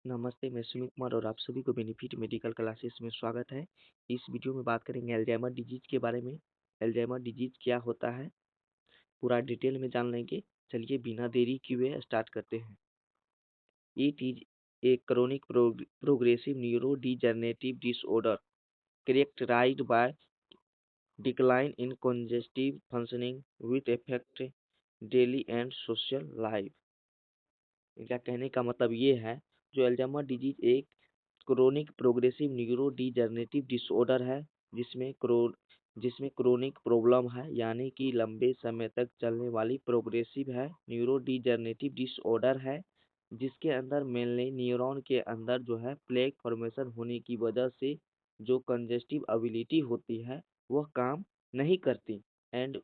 नमस्ते, मैं सुमित कुमार और आप सभी को बेनिफिट मेडिकल क्लासेस में स्वागत है। इस वीडियो में बात करेंगे अल्जाइमर डिजीज के बारे में। अल्जाइमर डिजीज क्या होता है, पूरा डिटेल में जान लेंगे। चलिए बिना देरी किए स्टार्ट करते हैं। It is a chronic progressive neurodegenerative disorder characterized by decline in cognitive functioning with affect daily and social life। इनका कहने का मतलब ये है, जो अल्जाइमर डिजीज एक क्रोनिक प्रोग्रेसिव न्यूरोडिजनरेटिव डिसऑर्डर है जिसमें क्रोनिक प्रॉब्लम है, यानी कि लंबे समय तक चलने वाली प्रोग्रेसिव है न्यूरोडिजनरेटिव डिसऑर्डर है, जिसके अंदर मेनली न्यूरॉन के अंदर जो है प्लेक फॉर्मेशन होने की वजह से जो कंजेस्टिव एबिलिटी होती है वह काम नहीं करती। एंड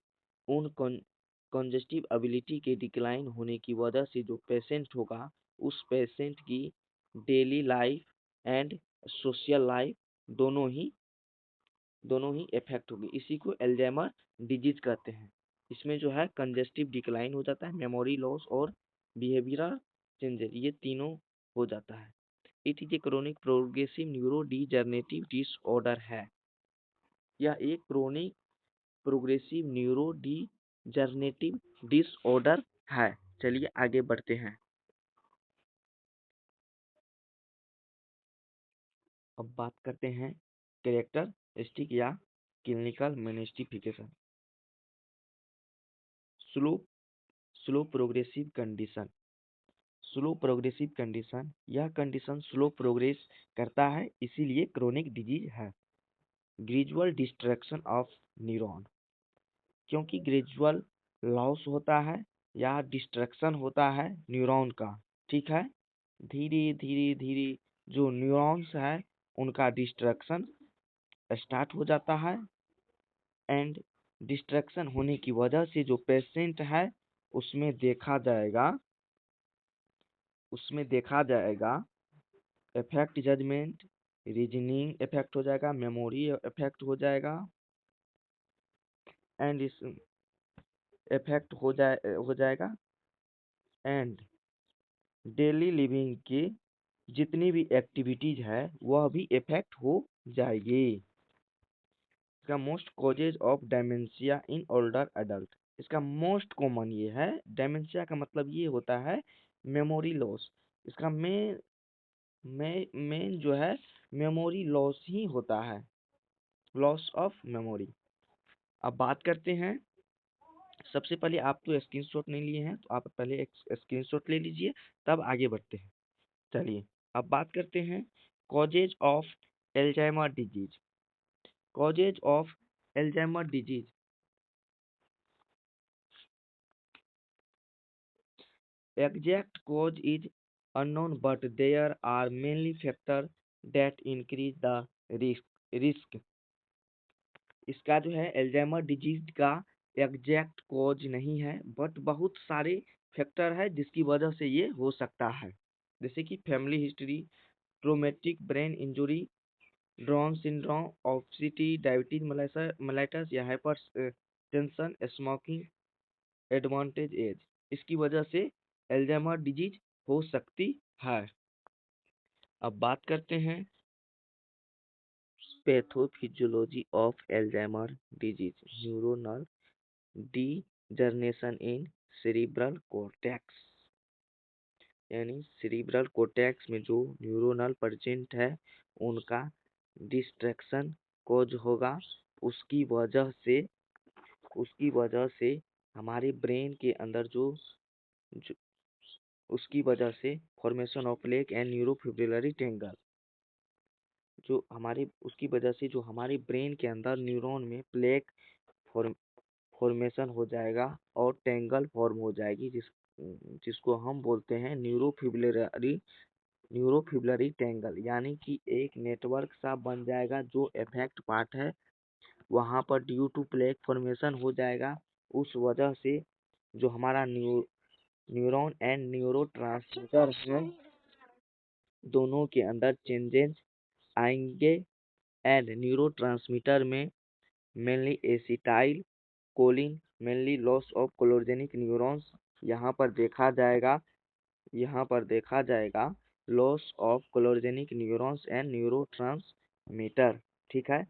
उन कंजेस्टिव एबिलिटी के डिक्लाइन होने की वजह से जो पेशेंट होगा, उस पेशेंट की daily life and social life दोनों ही इफेक्ट होगी। इसी को अल्जाइमर डिजीज कहते हैं। इसमें जो है कंजेस्टिव डिक्लाइन हो जाता है, मेमोरी लॉस और बिहेवियरल चेंजेस, ये तीनों हो जाता है। It is a chronic progressive neurodegenerative disorder है। यह एक क्रोनिक प्रोग्रेसिव न्यूरोडिजनरेटिव डिसऑर्डर है। चलिए आगे बढ़ते हैं। अब बात करते हैं कैरेक्टरिस्टिक या clinical manifestation. Slow slow progressive condition. Slow progressive condition, यह कंडीशन स्लो प्रोग्रेस करता है, इसीलिए क्रोनिक डिजीज है। ग्रेजुअल डिस्ट्रक्शन ऑफ न्यूरॉन, क्योंकि ग्रेजुअल लॉस होता है या डिस्ट्रक्शन होता है न्यूरॉन का, ठीक है। धीरे धीरे धीरे जो न्यूरॉन्स है उनका डिस्ट्रक्शन स्टार्ट हो जाता है। एंड डिस्ट्रक्शन होने की वजह से जो पेशेंट है उसमें देखा जाएगा इफेक्ट जजमेंट, रीजनिंग इफेक्ट हो जाएगा, मेमोरी इफेक्ट हो जाएगा, एंड इस इफेक्ट हो जाएगा। एंड डेली लिविंग की जितनी भी एक्टिविटीज है वह भी इफेक्ट हो जाएगी। इसका most causes of dementia in older adult, इसका मोस्ट कॉमन ये है। डेमेंशिया का मतलब ये होता है मेमोरी लॉस। इसका मेन जो है मेमोरी लॉस ही होता है, लॉस ऑफ मेमोरी। अब बात करते हैं, सबसे पहले आप तो स्क्रीनशॉट नहीं लिए हैं, तो आप पहले एक स्क्रीनशॉट ले लीजिए, तब आगे बढ़ते हैं। चलिए अब बात करते हैं causes of Alzheimer disease. Causes of Alzheimer disease, exact cause is unknown, but there are mainly factors that increase the risk। इसका जो है अल्जाइमर डिजीज का एग्जैक्ट कॉज नहीं है, बट बहुत सारे फैक्टर है जिसकी वजह से ये हो सकता है। जैसे कि family history, traumatic brain injury, Down syndrome, obesity, diabetes mellitus या hypertension, smoking, advantage age, इसकी वजह से अल्जाइमर डिजीज हो सकती है। अब बात करते हैं pathophysiology of Alzheimer disease. Neuronal degeneration in cerebral cortex, यानी सेरिब्रल कोर्टेक्स में जो न्यूरोनल प्रेजेंट है उनका डिस्ट्रैक्शन कोज होगा। उसकी वजह से हमारे ब्रेन के अंदर जो उसकी वजह से formation of plaque and neurofibrillary tangle, उसकी वजह से जो हमारे ब्रेन के अंदर न्यूरॉन में प्लेक फॉर्मेशन हो जाएगा और टेंगल फॉर्म हो जाएगी, जिसको हम बोलते हैं न्यूरोफिब्रिलरी टेंगल, यानी कि एक नेटवर्क सा बन जाएगा। जो इफेक्ट पार्ट है वहां पर ड्यू टू प्लेक फॉर्मेशन हो जाएगा। उस वजह से जो हमारा न्यूरॉन एंड न्यूरोट्रांसमीटर है दोनों के अंदर चेंजेस आएंगे। एंड न्यूरोट्रांसमीटर में mainly acetylcholine, mainly loss of कोलोजेनिक न्यूरॉन्स यहाँ पर देखा जाएगा। लॉस ऑफ कोलोजेनिक न्यूरॉन्स एंड न्यूरोट्रांसमीटर। ठीक है,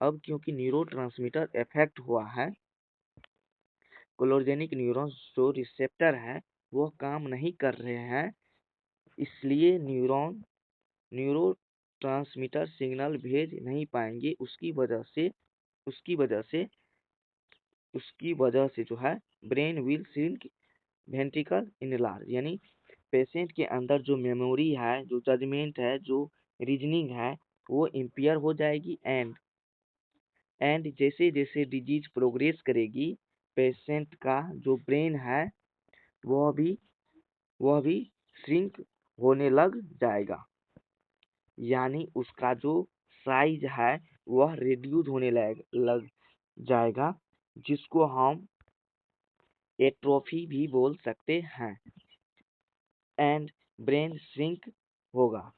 अब क्योंकि न्यूरोट्रांसमीटर इफेक्ट हुआ है, कोलोजेनिक न्यूरॉन्स जो रिसेप्टर है वो काम नहीं कर रहे हैं, इसलिए न्यूरो ट्रांसमीटर सिग्नल भेज नहीं पाएंगे। उसकी वजह से जो है brain will shrink, ventricle enlarge, यानी पेशेंट के अंदर जो मेमोरी है, जो जजमेंट है, जो रीजनिंग है, वो इम्पेयर हो जाएगी। एंड जैसे जैसे डिजीज प्रोग्रेस करेगी, पेशेंट का जो ब्रेन है वह भी श्रिंक होने लग जाएगा, यानी उसका जो साइज है वह रिड्यूस होने लग जाएगा, जिसको हम एट्रोफी भी बोल सकते हैं। एंड ब्रेन श्रिंक होगा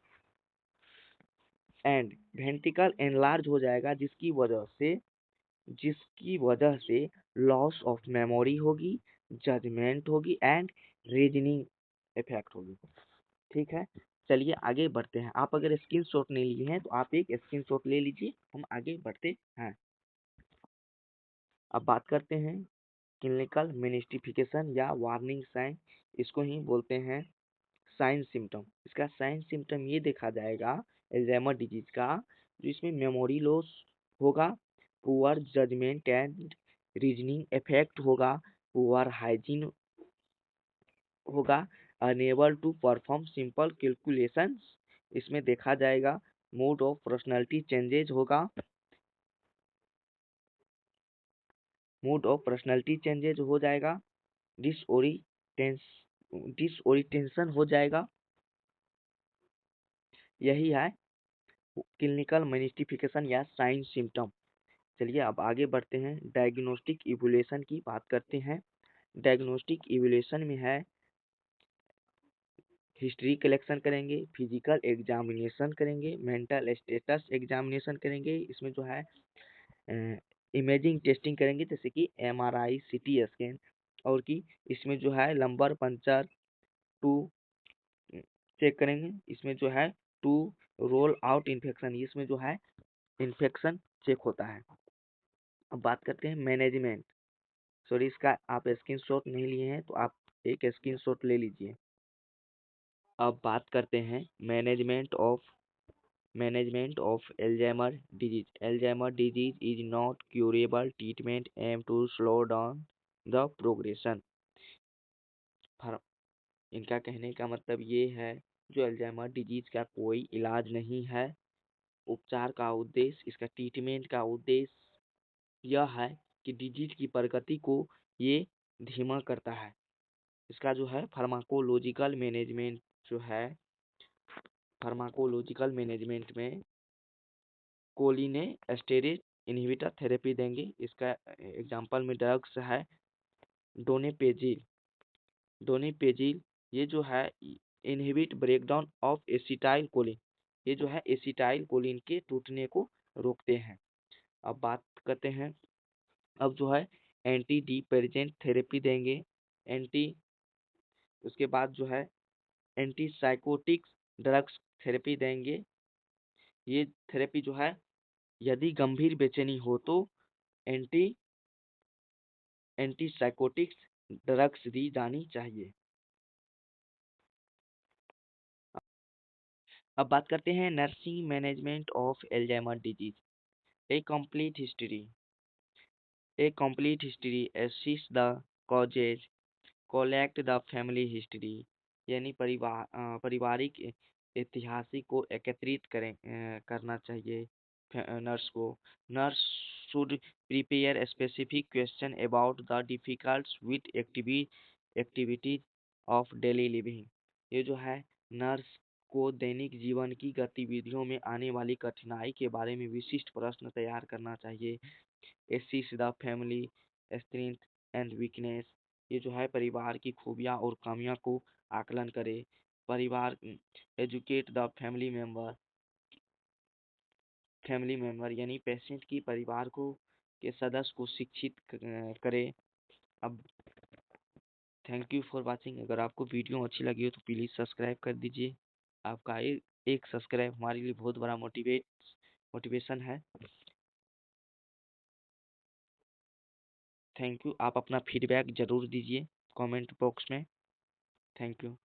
एंड वेंट्रिकल एनलार्ज हो जाएगा, जिसकी वजह से लॉस ऑफ मेमोरी होगी, जजमेंट होगी एंड रीजनिंग इफेक्ट होगी। ठीक है, चलिए आगे बढ़ते हैं। आप अगर स्क्रीनशॉट नहीं लिए हैं तो आप एक स्क्रीनशॉट ले लीजिए, हम आगे बढ़ते हैं। अब बात करते हैं क्लिनिकल मैनिफेस्टेशन या वार्निंग साइन, इसको ही बोलते हैं साइन सिम्टम। इसका साइन सिम्टम ये देखा जाएगा अल्जाइमर डिजीज का, जो इसमें मेमोरी लॉस होगा, poor judgment and reasoning effect होगा, पुअर हाइजीन होगा, unable to perform simple calculations इसमें देखा जाएगा, मूड ऑफ पर्सनालिटी चेंजेज होगा, हो जाएगा, डिसओरिएंटेशन हो जाएगा। यही है क्लिनिकल मैनिफेस्टेशन या साइन सिम्टम। चलिए अब आगे बढ़ते हैं, डायग्नोस्टिक इवैल्यूएशन की बात करते हैं। डायग्नोस्टिक इवैल्यूएशन में है हिस्ट्री कलेक्शन करेंगे, फिजिकल एग्जामिनेशन करेंगे, मेंटल स्टेटस एग्जामिनेशन करेंगे, इसमें जो है इमेजिंग टेस्टिंग करेंगे जैसे कि एमआरआई, सीटी स्कैन, और कि इसमें जो है लंबर पंचर टू चेक करेंगे, इसमें जो है टू रोल आउट इन्फेक्शन, इसमें जो है इन्फेक्शन चेक होता है। अब बात करते हैं मैनेजमेंट। सॉरी, इसका आप स्क्रीनशॉट नहीं लिए हैं तो आप एक स्क्रीनशॉट ले लीजिए। अब बात करते हैं management of Alzheimer disease. Alzheimer disease is not curable, treatment aim to slow down the progression. इनका कहने का मतलब ये है, जो अल्जाइमर डिजीज का कोई इलाज नहीं है। उपचार का उद्देश्य, इसका ट्रीटमेंट का उद्देश्य यह है कि डिजीज की प्रगति को ये धीमा करता है। इसका जो है फार्माकोलॉजिकल मैनेजमेंट जो है, फार्माकोलॉजिकल मैनेजमेंट में कोलिने स्टेरॉइड इनहिबिटर थेरेपी देंगे। इसका एग्जांपल में ड्रग्स है डोनेपेजिल, ये जो है inhibit breakdown of acetyl choline, ये जो है एसिटाइल कोलिन के टूटने को रोकते हैं। अब बात करते हैं, अब जो है एंटी डिप्रेसेंट थेरेपी देंगे, एंटी उसके बाद जो है एंटी साइकोटिक्स ड्रग्स थेरेपी देंगे। ये थेरेपी जो है, यदि गंभीर बेचैनी हो तो एंटी एंटी साइकोटिक्स ड्रग्स दी जानी चाहिए। अब बात करते हैं nursing management of Alzheimer disease. A complete history assist the causes, collect the family history, यानी पारिवारिक ऐतिहासिक को एकत्रित करना चाहिए नर्स को। Nurse should prepare specific question about the difficult with activities of daily living. ये जो है नर्स को दैनिक जीवन की गतिविधियों में आने वाली कठिनाई के बारे में विशिष्ट प्रश्न तैयार करना चाहिए। Assist the family strength and weakness, ये जो है परिवार की खूबियाँ और खामियां को आकलन करे। परिवार एजुकेट द फैमिली मेंबर, यानी पेशेंट की परिवार को के सदस्य को शिक्षित करे। अब थैंक यू फॉर वाचिंग। अगर आपको वीडियो अच्छी लगी हो तो प्लीज़ सब्सक्राइब कर दीजिए। आपका एक सब्सक्राइब हमारे लिए बहुत बड़ा मोटिवेशन है। Thank you. आप अपना फीडबैक ज़रूर दीजिए कमेंट बॉक्स में। Thank you.